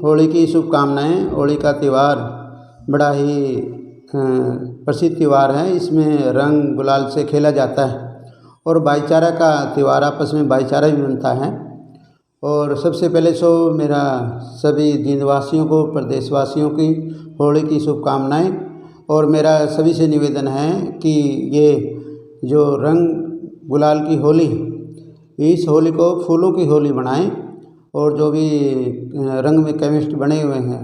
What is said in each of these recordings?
होली की शुभकामनाएं। होली का त्यौहार बड़ा ही प्रसिद्ध त्यौहार है। इसमें रंग गुलाल से खेला जाता है और भाईचारा का त्यौहार, आपस में भाईचारा भी बनता है। और सबसे पहले मेरा सभी जींदवासियों को, प्रदेशवासियों की होली की शुभकामनाएं। और मेरा सभी से निवेदन है कि ये जो रंग गुलाल की होली, इस होली को फूलों की होली बनाएं और जो भी रंग में केमिस्ट बने हुए हैं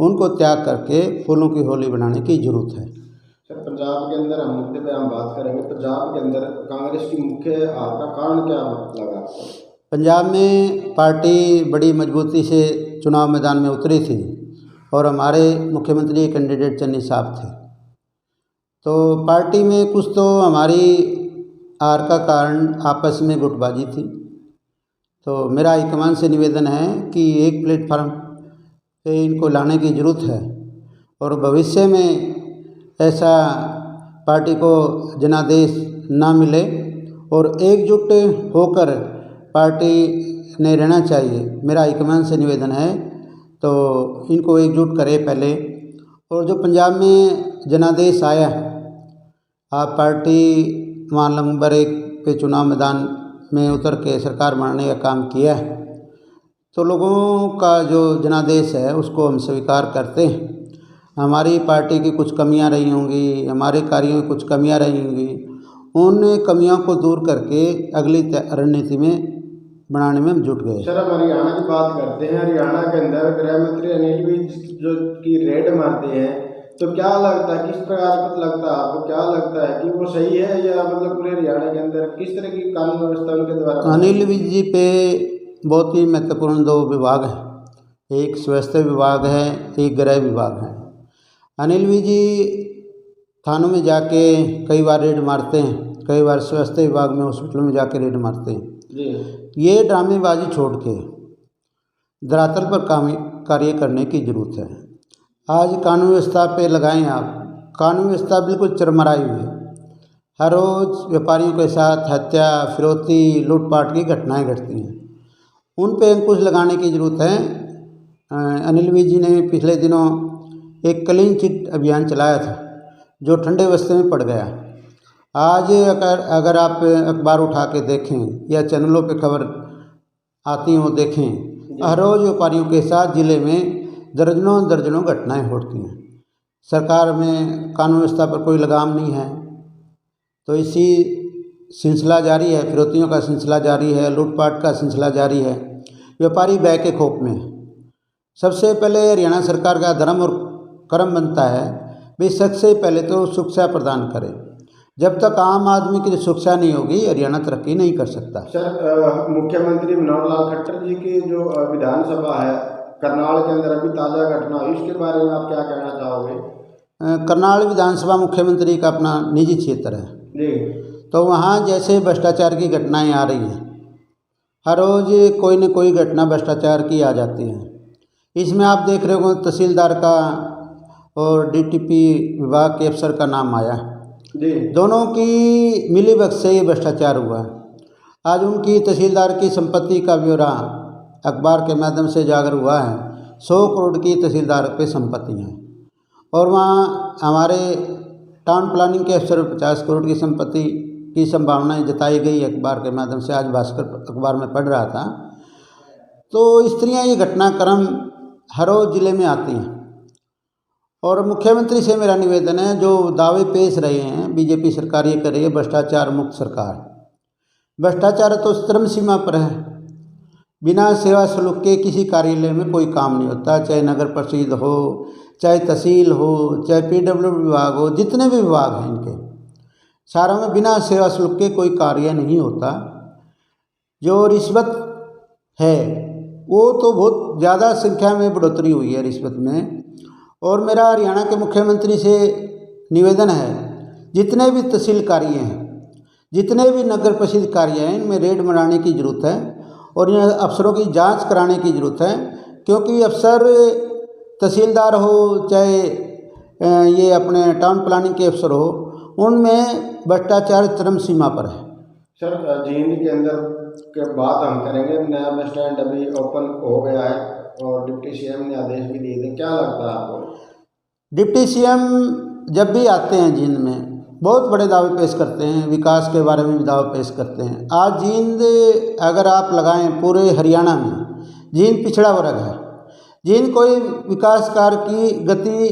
उनको त्याग करके फूलों की होली बनाने की ज़रूरत है। सर, पंजाब के अंदर हम मुद्दे पे हम बात करेंगे। पंजाब के अंदर कांग्रेस की मुख्य हार का कारण क्या लगा आपको? पंजाब में पार्टी बड़ी मजबूती से चुनाव मैदान में उतरी थी और हमारे मुख्यमंत्री कैंडिडेट चन्नी साहब थे। तो पार्टी में कुछ तो हमारी हार का कारण आपस में गुटबाजी थी। तो मेरा हाईकमान से निवेदन है कि एक प्लेटफार्म पे इनको लाने की ज़रूरत है और भविष्य में ऐसा पार्टी को जनादेश ना मिले और एकजुट होकर पार्टी ने रहना चाहिए। मेरा हाईकमान से निवेदन है तो इनको एकजुट करे पहले। और जो पंजाब में जनादेश आया, आप पार्टी वहाँ नंबर 1 पे चुनाव मैदान में उतर के सरकार बनाने का काम किया है, तो लोगों का जो जनादेश है उसको हम स्वीकार करते हैं। हमारी पार्टी की कुछ कमियां रही होंगी, हमारे कार्यों में कुछ कमियां रही होंगी, उन कमियों को दूर करके अगली रणनीति में बनाने में हम जुट गए। सर, हम हरियाणा की बात करते हैं। हरियाणा के अंदर गृह मंत्री अनिल विज जो की रेड मारते हैं, तो क्या लगता है, किस प्रकार का लगता है आपको, क्या लगता है कि वो सही है या मतलब पूरे हरियाणा के अंदर किस तरह की कानून व्यवस्था उनके द्वारा? अनिल विज जी पे बहुत ही महत्वपूर्ण 2 विभाग हैं, एक स्वास्थ्य विभाग है, एक गृह विभाग है। अनिल विज जी थानों में जाके कई बार रेड मारते हैं, कई बार स्वास्थ्य विभाग में हॉस्पिटलों में जाके रेड मारते हैं जी। ये ड्रामेबाजी छोड़ के धरातल पर कार्य करने की ज़रूरत है। आज कानून व्यवस्था पे लगाएं आप, कानून व्यवस्था बिल्कुल चरमराई हुई है। हर रोज़ व्यापारियों के साथ हत्या, फिरौती, लूटपाट की घटनाएं घटती हैं, उन पे अंकुश लगाने की ज़रूरत है। अनिल विज जी ने पिछले दिनों एक क्लीन चिट अभियान चलाया था जो ठंडे बस्ते में पड़ गया। आज अगर आप अखबार उठा के देखें या चैनलों पे खबर आती हो देखें, हर रोज़ व्यापारियों के साथ ज़िले में दर्जनों घटनाएं होती हैं। सरकार में कानून व्यवस्था पर कोई लगाम नहीं है, तो इसी सिलसिला जारी है, फिरौतियों का सिलसिला जारी है, लूटपाट का सिलसिला जारी है। व्यापारी भय के खौफ में। सबसे पहले हरियाणा सरकार का धर्म और कर्म बनता है भी सबसे पहले तो शिक्षा प्रदान करें। जब तक आम आदमी की शिक्षा नहीं होगी, हरियाणा तरक्की नहीं कर सकता। सर, मुख्यमंत्री मनोहर लाल खट्टर जी की जो विधानसभा है करनाल के अंदर अभी ताज़ा घटना हुई, इसके बारे में आप क्या कहना चाहोगे? करनाल विधानसभा मुख्यमंत्री का अपना निजी क्षेत्र है जी। तो वहाँ जैसे भ्रष्टाचार की घटनाएं आ रही हैं, हर रोज़ कोई न कोई घटना भ्रष्टाचार की आ जाती है। इसमें आप देख रहे हो तहसीलदार का और डीटीपी विभाग के अफसर का नाम आया जी। दोनों की मिलीभगत से ये भ्रष्टाचार हुआ। आज उनकी तहसीलदार की संपत्ति का ब्यौरा अखबार के माध्यम से जागर हुआ है। 100 करोड़ की तहसीलदार पे संपत्ति है और वहाँ हमारे टाउन प्लानिंग के अफसर 50 करोड़ की संपत्ति की संभावनाएं जताई गई अखबार के माध्यम से। आज भास्कर अखबार में पढ़ रहा था। तो इस तरह ये घटनाक्रम हर रोज़ ज़िले में आती हैं और मुख्यमंत्री से मेरा निवेदन है, जो दावे पेश रहे हैं बीजेपी सरकार ये कर रही है भ्रष्टाचार मुक्त सरकार। भ्रष्टाचार तो चरम सीमा पर है। बिना सेवा शुल्क के किसी कार्यालय में कोई काम नहीं होता, चाहे नगर परिषद हो, चाहे तहसील हो, चाहे PWD विभाग हो, जितने भी विभाग हैं इनके सारों में बिना सेवा शुल्क के कोई कार्य नहीं होता। जो रिश्वत है वो तो बहुत ज़्यादा संख्या में बढ़ोतरी हुई है रिश्वत में। और मेरा हरियाणा के मुख्यमंत्री से निवेदन है, जितने भी तहसील कार्य हैं, जितने भी नगर परिषद कार्य हैं, इनमें रेड बनाने की ज़रूरत है और इन अफसरों की जांच कराने की ज़रूरत है। क्योंकि अफसर तहसीलदार हो चाहे ये अपने टाउन प्लानिंग के अफसर हो, उनमें भ्रष्टाचार चरम सीमा पर है। सर, जींद के अंदर के बात हम करेंगे। नया बस स्टैंड अभी ओपन हो गया है, और डिप्टी सीएम ने आदेश भी दिए थे, क्या लगता है आपको? डिप्टी सीएम जब भी आते हैं जींद में बहुत बड़े दावे पेश करते हैं, विकास के बारे में भी दावे पेश करते हैं। आज जींद अगर आप लगाएं पूरे हरियाणा में, जींद पिछड़ा वर्ग है। जींद कोई विकास कार्य की गति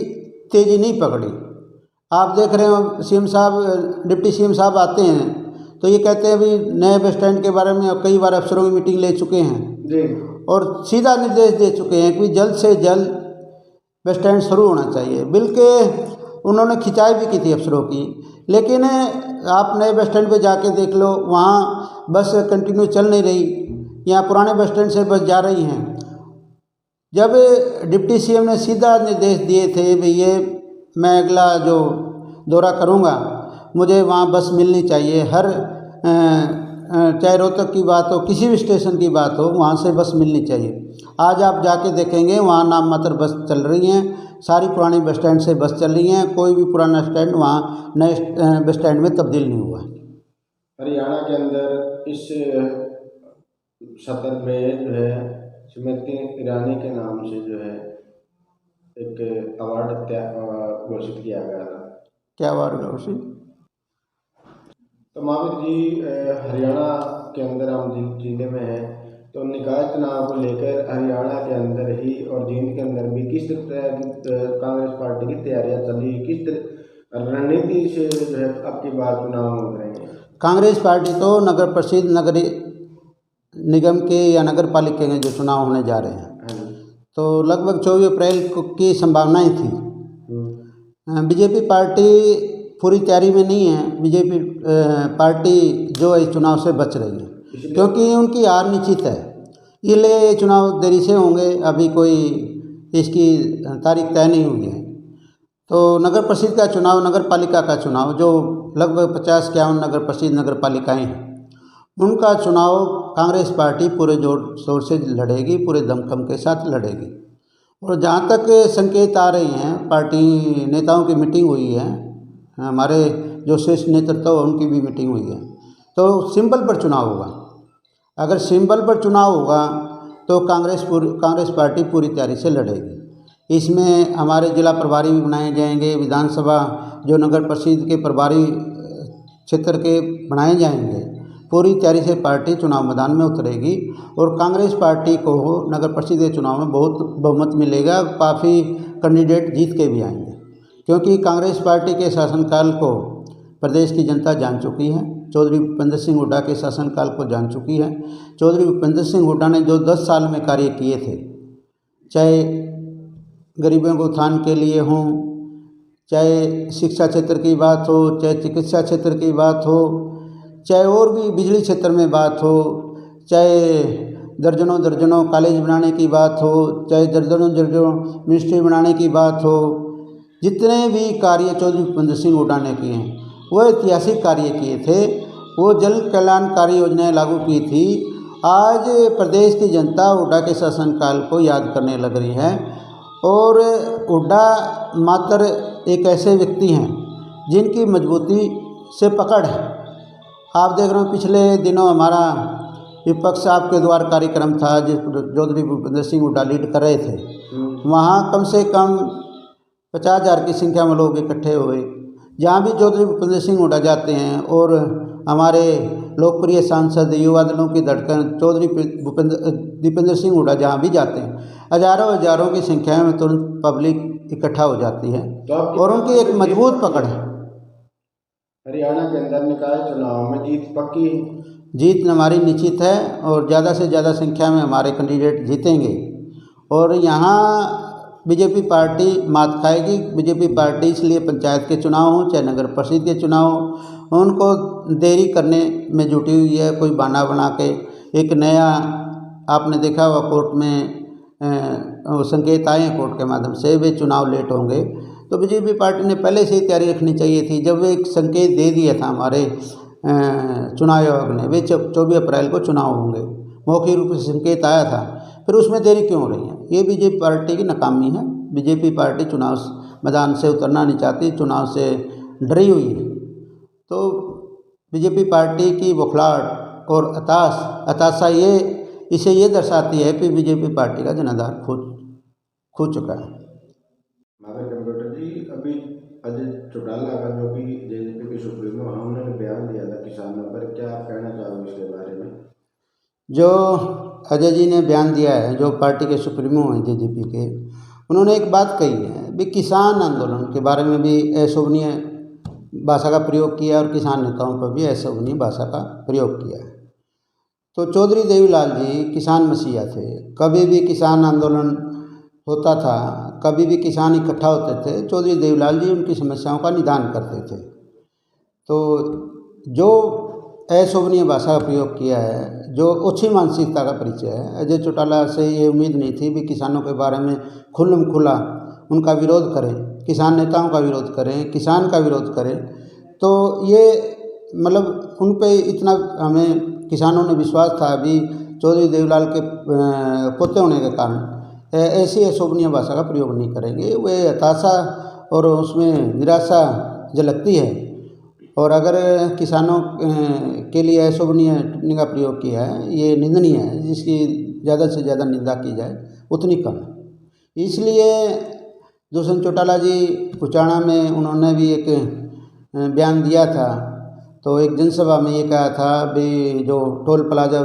तेजी नहीं पकड़ी। आप देख रहे हो सीएम साहब, डिप्टी सीएम साहब आते हैं तो ये कहते हैं भी नए बस स्टैंड के बारे में कई बार अफसरों की मीटिंग ले चुके हैं जी, और सीधा निर्देश दे चुके हैं कि जल्द से जल्द बस स्टैंड शुरू होना चाहिए। बल्कि उन्होंने खिंचाई भी की थी अफसरों की, लेकिन आप नए बस स्टैंड पे जाके देख लो, वहाँ बस कंटिन्यू चल नहीं रही, यहाँ पुराने बस स्टैंड से बस जा रही हैं। जब डिप्टी सीएम ने सीधा निर्देश दिए थे भी ये मैं अगला जो दौरा करूँगा मुझे वहाँ बस मिलनी चाहिए, हर चाहे रोहतक की बात हो, किसी भी स्टेशन की बात हो, वहाँ से बस मिलनी चाहिए। आज आप जाके देखेंगे वहाँ नाम मात्र बस चल रही हैं, सारी पुरानी बस स्टैंड से बस चल रही हैं, कोई भी पुराना स्टैंड वहाँ नए बस स्टैंड में तब्दील नहीं हुआ। हरियाणा के अंदर इस सत्र में जो है स्मृति ईरानी के नाम से जो है एक अवार्ड घोषित किया गया था। क्या अवार्ड घोषित? तो महावीर जी, हरियाणा के अंदर हम जिले में हैं, तो निकाय चुनाव को लेकर हरियाणा के अंदर ही और जींद के अंदर भी किस तरह की कांग्रेस पार्टी की तैयारियां चल रही है, किस तरह रणनीति से जो है आपकी बात चुनाव में उतरेंगे? कांग्रेस पार्टी तो नगर परिषद, नगर निगम के या नगर पालिका के जो चुनाव होने जा रहे हैं तो लगभग 24 अप्रैल की संभावनाएं थी। बीजेपी पार्टी पूरी तैयारी में नहीं है। बीजेपी पार्टी जो इस चुनाव से बच रही है क्योंकि उनकी हार निश्चित है, इसलिए ये चुनाव देरी से होंगे, अभी कोई इसकी तारीख तय नहीं हुई है। तो नगर परिषद का चुनाव, नगर पालिका का चुनाव, जो लगभग 50-51 नगर परिषद नगर पालिकाएँ हैं, उनका चुनाव कांग्रेस पार्टी पूरे जोर शोर से लड़ेगी, पूरे दमखम के साथ लड़ेगी। और जहाँ तक संकेत आ रहे हैं, पार्टी नेताओं की मीटिंग हुई है, हमारे जो शीर्ष नेतृत्व उनकी भी मीटिंग हुई है, तो सिंबल पर चुनाव होगा। अगर सिंबल पर चुनाव होगा तो कांग्रेस पार्टी पूरी तैयारी से लड़ेगी। इसमें हमारे जिला प्रभारी भी बनाए जाएंगे, विधानसभा जो नगर परिषद के प्रभारी क्षेत्र के बनाए जाएंगे। पूरी तैयारी से पार्टी चुनाव मैदान में उतरेगी और कांग्रेस पार्टी को नगर परिषद के चुनाव में बहुत बहुमत मिलेगा, काफ़ी कैंडिडेट जीत के भी आएंगे, क्योंकि कांग्रेस पार्टी के शासनकाल को प्रदेश की जनता जान चुकी है। चौधरी भूपेंद्र सिंह हुड्डा के शासनकाल को जान चुकी है। चौधरी भूपेंद्र सिंह हुड्डा ने जो 10 साल में कार्य किए थे, चाहे गरीबों के उत्थान के लिए हों, चाहे शिक्षा क्षेत्र की बात हो, चाहे चिकित्सा क्षेत्र की बात हो, चाहे और भी बिजली क्षेत्र में बात हो, चाहे दर्जनों कॉलेज बनाने की बात हो, चाहे दर्जनों मिनिस्ट्री बनाने की बात हो, जितने भी कार्य चौधरी भूपेंद्र सिंह हुड्डा ने किए हैं वो ऐतिहासिक कार्य किए थे। वो जल कल्याणकारी योजनाएं लागू की थी। आज प्रदेश की जनता हुड्डा के शासनकाल को याद करने लग रही है और हुड्डा मात्र एक ऐसे व्यक्ति हैं जिनकी मजबूती से पकड़ है। आप देख रहे हो पिछले दिनों हमारा विपक्ष आपके द्वार कार्यक्रम था जिस चौधरी भूपेंद्र सिंह हुड्डा लीड कर रहे थे। वहाँ कम से कम 50,000 की संख्या में लोग इकट्ठे हुए। जहाँ भी चौधरी भूपेंद्र सिंह हुड्डा जाते हैं और हमारे लोकप्रिय सांसद युवा दलों की धड़कन चौधरी दीपेंद्र सिंह हुड्डा जहाँ भी जाते हैं हजारों की संख्या में तुरंत पब्लिक इकट्ठा हो जाती है और उनकी एक मजबूत पकड़ है। हरियाणा के अंदर निकाय चुनाव में जीत पक्की? जीत हमारी निश्चित है और ज़्यादा से ज़्यादा संख्या में हमारे कैंडिडेट जीतेंगे और यहाँ बीजेपी पार्टी मात खाएगी। बीजेपी पार्टी इसलिए पंचायत के चुनाव हों चाहे नगर परिषद के चुनाव हों, उनको देरी करने में जुटी हुई है। कोई बहाना बना के एक नया, आपने देखा हुआ कोर्ट में संकेत आए हैं कोर्ट के माध्यम से वे चुनाव लेट होंगे, तो बीजेपी पार्टी ने पहले से ही तैयारी रखनी चाहिए थी। जब एक संकेत दे दिया था हमारे चुनाव आयोग ने, वे 24 अप्रैल को चुनाव होंगे, मौखिक रूप से संकेत आया था, फिर उसमें देरी क्यों हो रही है? ये बीजेपी पार्टी की नाकामी है। बीजेपी पार्टी चुनाव मैदान से उतरना नहीं चाहती, चुनाव से डरी हुई है। तो बीजेपी पार्टी की बौखलाहट और हताशा ये इसे ये दर्शाती है कि बीजेपी पार्टी का जनाधार खो चुका है। हमारे कंप्यूटर जी, अभी अजय चौटाला का जो कि जेजेपी के सुप्रीमो हैं, उन्होंने बयान दिया था किसानों पर, क्या आप कहना चाहोगे इसके बारे में? जो अजय जी ने बयान दिया है, जो पार्टी के सुप्रीमो हैं जेजेपी के, उन्होंने एक बात कही है भी किसान आंदोलन के बारे में भी अशोभनीय भाषा का प्रयोग किया और किसान नेताओं पर भी अशोभनीय भाषा का प्रयोग किया है। तो चौधरी देवीलाल जी किसान मसीहा थे। कभी भी किसान आंदोलन होता था, कभी भी किसान इकट्ठा होते थे, चौधरी देवीलाल जी उनकी समस्याओं का निदान करते थे। तो जो अशोभनीय भाषा का प्रयोग किया है, जो ओछी मानसिकता का परिचय है। अजय चौटाला से ये उम्मीद नहीं थी भी किसानों के बारे में खुल्लम खुला उनका विरोध करें, किसान नेताओं का विरोध करें, किसान का विरोध करें। तो ये मतलब उन पे इतना हमें किसानों ने विश्वास था अभी चौधरी देवीलाल के पोते होने के कारण ऐसी अशोभनीय भाषा का प्रयोग नहीं करेंगे। वे हताशा और उसमें निराशा झलकती है। और अगर किसानों के लिए अशोभनीय टिप्पणी का प्रयोग किया है, ये निंदनीय है। जिसकी ज़्यादा से ज़्यादा निंदा की जाए उतनी कम है। इसलिए दुष्यंत चौटाला जी उचाना में उन्होंने भी एक बयान दिया था। तो एक जनसभा में ये कहा था भी जो टोल प्लाजा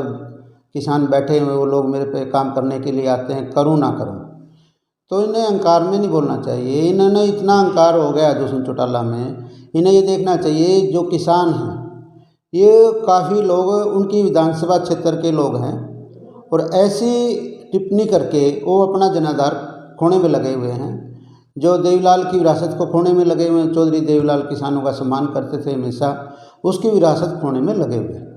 किसान बैठे हुए वो लोग मेरे पे काम करने के लिए आते हैं, करूँ ना करूँ। तो इन्हें अहंकार में नहीं बोलना चाहिए। इन्होंने इतना अहंकार हो गया दुष्यंत चौटाला में, इन्हें ये देखना चाहिए जो किसान हैं ये काफ़ी लोग उनकी विधानसभा क्षेत्र के लोग हैं और ऐसी टिप्पणी करके वो अपना जनाधार खोने में लगे हुए हैं। जो देवीलाल की विरासत को खोने में लगे हुए हैं, चौधरी देवीलाल किसानों का सम्मान करते थे हमेशा, उसकी विरासत खोने में लगे हुए हैं।